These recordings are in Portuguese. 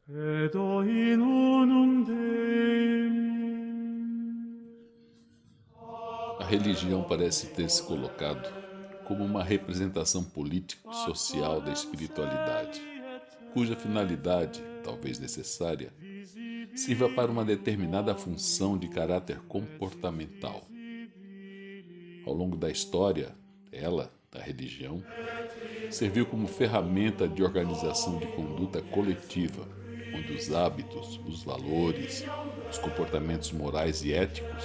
Credo in unum Deum. A religião parece ter se colocado como uma representação político-social da espiritualidade, cuja finalidade, talvez necessária, sirva para uma determinada função de caráter comportamental. Ao longo da história, ela, a religião, serviu como ferramenta de organização de conduta coletiva, onde os hábitos, os valores, os comportamentos morais e éticos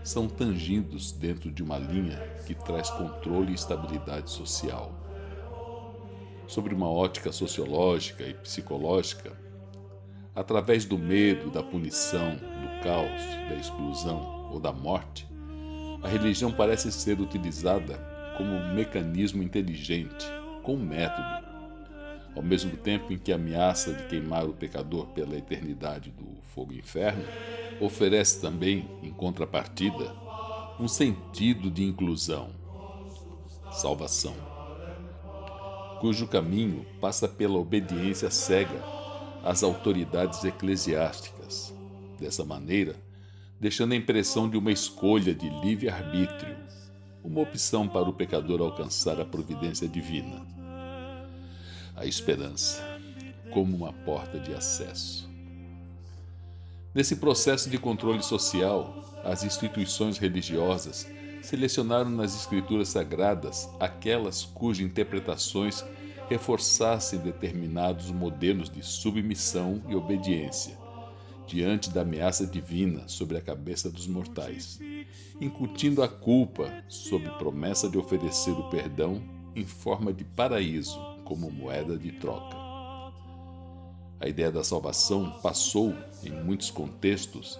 são tangidos dentro de uma linha que traz controle e estabilidade social. Sobre uma ótica sociológica e psicológica, através do medo, da punição, do caos, da exclusão ou da morte, a religião parece ser utilizada como um mecanismo inteligente, com método, ao mesmo tempo em que a ameaça de queimar o pecador pela eternidade do fogo inferno oferece também, em contrapartida, um sentido de inclusão, salvação, cujo caminho passa pela obediência cega às autoridades eclesiásticas. Dessa maneira, deixando a impressão de uma escolha de livre-arbítrio, uma opção para o pecador alcançar a providência divina. A esperança, como uma porta de acesso. Nesse processo de controle social, as instituições religiosas selecionaram nas escrituras sagradas aquelas cujas interpretações reforçassem determinados modelos de submissão e obediência diante da ameaça divina sobre a cabeça dos mortais, incutindo a culpa sob promessa de oferecer o perdão em forma de paraíso como moeda de troca. A ideia da salvação passou, em muitos contextos,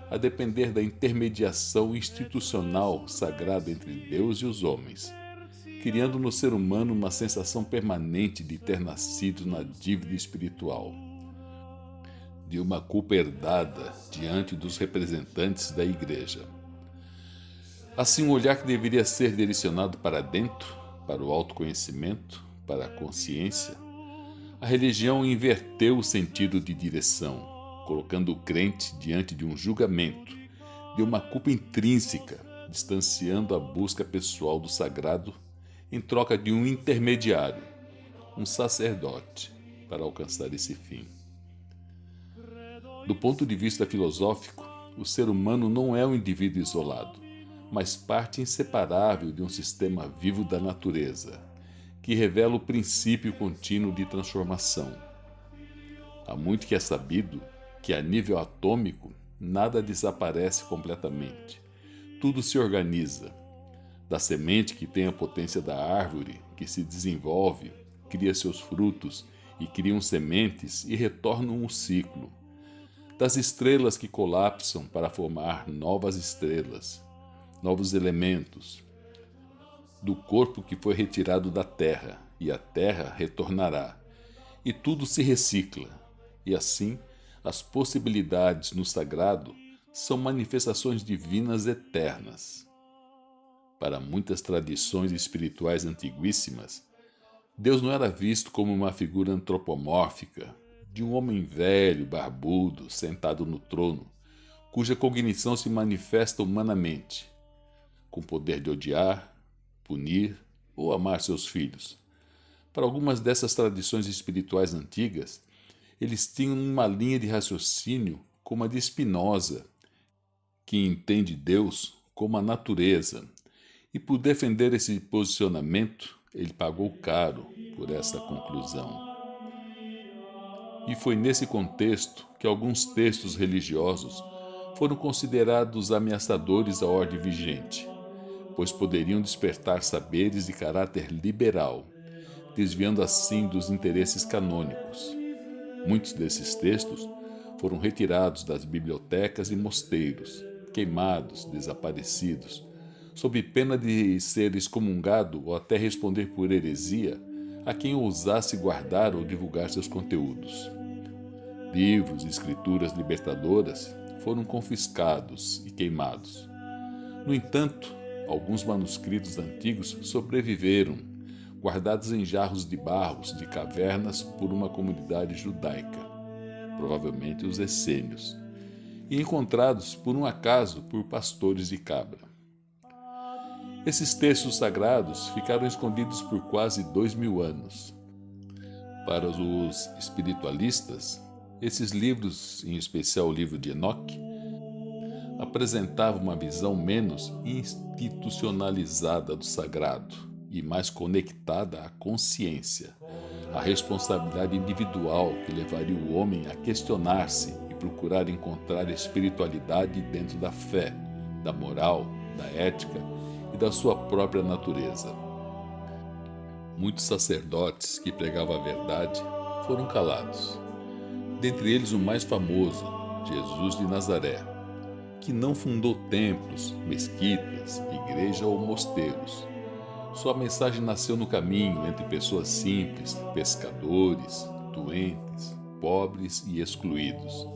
a depender da intermediação institucional sagrada entre Deus e os homens, criando no ser humano uma sensação permanente de ter nascido na dívida espiritual, de uma culpa herdada diante dos representantes da Igreja. Assim, um olhar que deveria ser direcionado para dentro, para o autoconhecimento, para a consciência, a religião inverteu o sentido de direção, colocando o crente diante de um julgamento, de uma culpa intrínseca, distanciando a busca pessoal do sagrado em troca de um intermediário, um sacerdote, para alcançar esse fim. Do ponto de vista filosófico, o ser humano não é um indivíduo isolado, mas parte inseparável de um sistema vivo da natureza, que revela o princípio contínuo de transformação. Há muito que é sabido que, a nível atômico, nada desaparece completamente. Tudo se organiza. Da semente que tem a potência da árvore, que se desenvolve, cria seus frutos e criam sementes e retornam um ciclo. Das estrelas que colapsam para formar novas estrelas, novos elementos, do corpo que foi retirado da terra, e a terra retornará, e tudo se recicla, e assim as possibilidades no sagrado são manifestações divinas eternas. Para muitas tradições espirituais antiguíssimas, Deus não era visto como uma figura antropomórfica, de um homem velho, barbudo, sentado no trono, cuja cognição se manifesta humanamente, com poder de odiar, punir ou amar seus filhos. Para algumas dessas tradições espirituais antigas, eles tinham uma linha de raciocínio como a de Spinoza, que entende Deus como a natureza, e por defender esse posicionamento, ele pagou caro por essa conclusão. E foi nesse contexto que alguns textos religiosos foram considerados ameaçadores à ordem vigente, pois poderiam despertar saberes de caráter liberal, desviando assim dos interesses canônicos. Muitos desses textos foram retirados das bibliotecas e mosteiros, queimados, desaparecidos, sob pena de ser excomungado ou até responder por heresia a quem ousasse guardar ou divulgar seus conteúdos. Livros e escrituras libertadoras foram confiscados e queimados. No entanto, alguns manuscritos antigos sobreviveram, guardados em jarros de barros de cavernas por uma comunidade judaica, provavelmente os essênios, e encontrados por um acaso por pastores de cabra. Esses textos sagrados ficaram escondidos por quase 2000 anos. Para os espiritualistas, esses livros, em especial o livro de Enoque, apresentavam uma visão menos institucionalizada do sagrado e mais conectada à consciência, à responsabilidade individual que levaria o homem a questionar-se e procurar encontrar espiritualidade dentro da fé, da moral, da ética e da sua própria natureza. Muitos sacerdotes que pregavam a verdade foram calados. Dentre eles o mais famoso, Jesus de Nazaré, que não fundou templos, mesquitas, igreja ou mosteiros. Sua mensagem nasceu no caminho entre pessoas simples, pescadores, doentes, pobres e excluídos.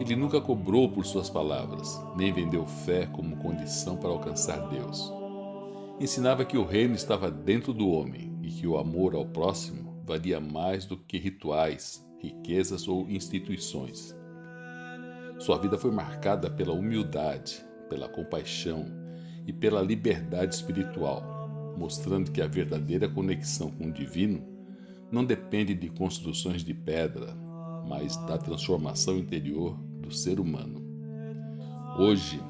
Ele nunca cobrou por suas palavras, nem vendeu fé como condição para alcançar Deus. Ensinava que o reino estava dentro do homem e que o amor ao próximo valia mais do que rituais, riquezas ou instituições. Sua vida foi marcada pela humildade, pela compaixão e pela liberdade espiritual, mostrando que a verdadeira conexão com o divino não depende de construções de pedra, mas da transformação interior do ser humano. Hoje,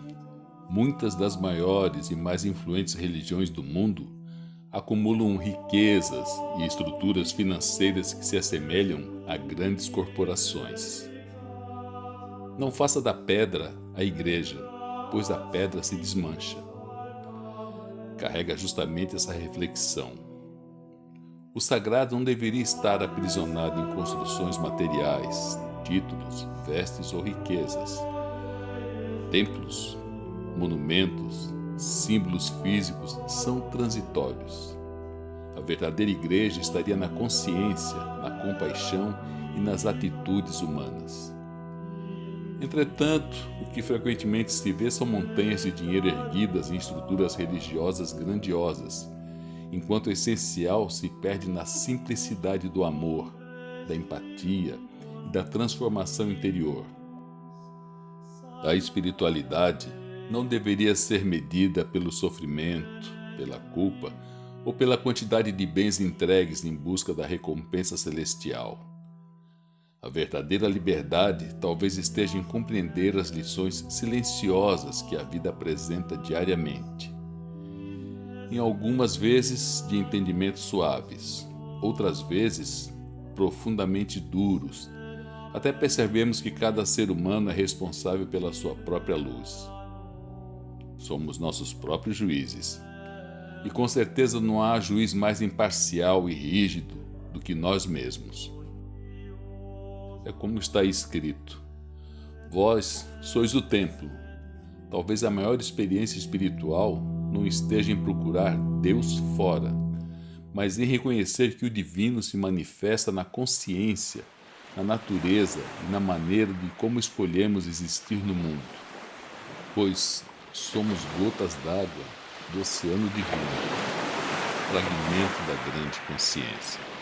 muitas das maiores e mais influentes religiões do mundo acumulam riquezas e estruturas financeiras que se assemelham a grandes corporações. Não faça da pedra a igreja, pois a pedra se desmancha. Carrega justamente essa reflexão. O sagrado não deveria estar aprisionado em construções materiais, títulos, vestes ou riquezas. Templos, monumentos, símbolos físicos são transitórios. A verdadeira igreja estaria na consciência, na compaixão e nas atitudes humanas. Entretanto, o que frequentemente se vê são montanhas de dinheiro erguidas em estruturas religiosas grandiosas, enquanto o essencial se perde na simplicidade do amor, da empatia e da transformação interior. A espiritualidade não deveria ser medida pelo sofrimento, pela culpa ou pela quantidade de bens entregues em busca da recompensa celestial. A verdadeira liberdade talvez esteja em compreender as lições silenciosas que a vida apresenta diariamente. Em algumas vezes de entendimentos suaves, outras vezes profundamente duros, até percebemos que cada ser humano é responsável pela sua própria luz. Somos nossos próprios juízes. E com certeza não há juiz mais imparcial e rígido do que nós mesmos. É como está escrito: vós sois o templo. Talvez a maior experiência espiritual não esteja em procurar Deus fora, mas em reconhecer que o divino se manifesta na consciência, na natureza e na maneira de como escolhemos existir no mundo. Pois somos gotas d'água do oceano divino, fragmento da grande consciência.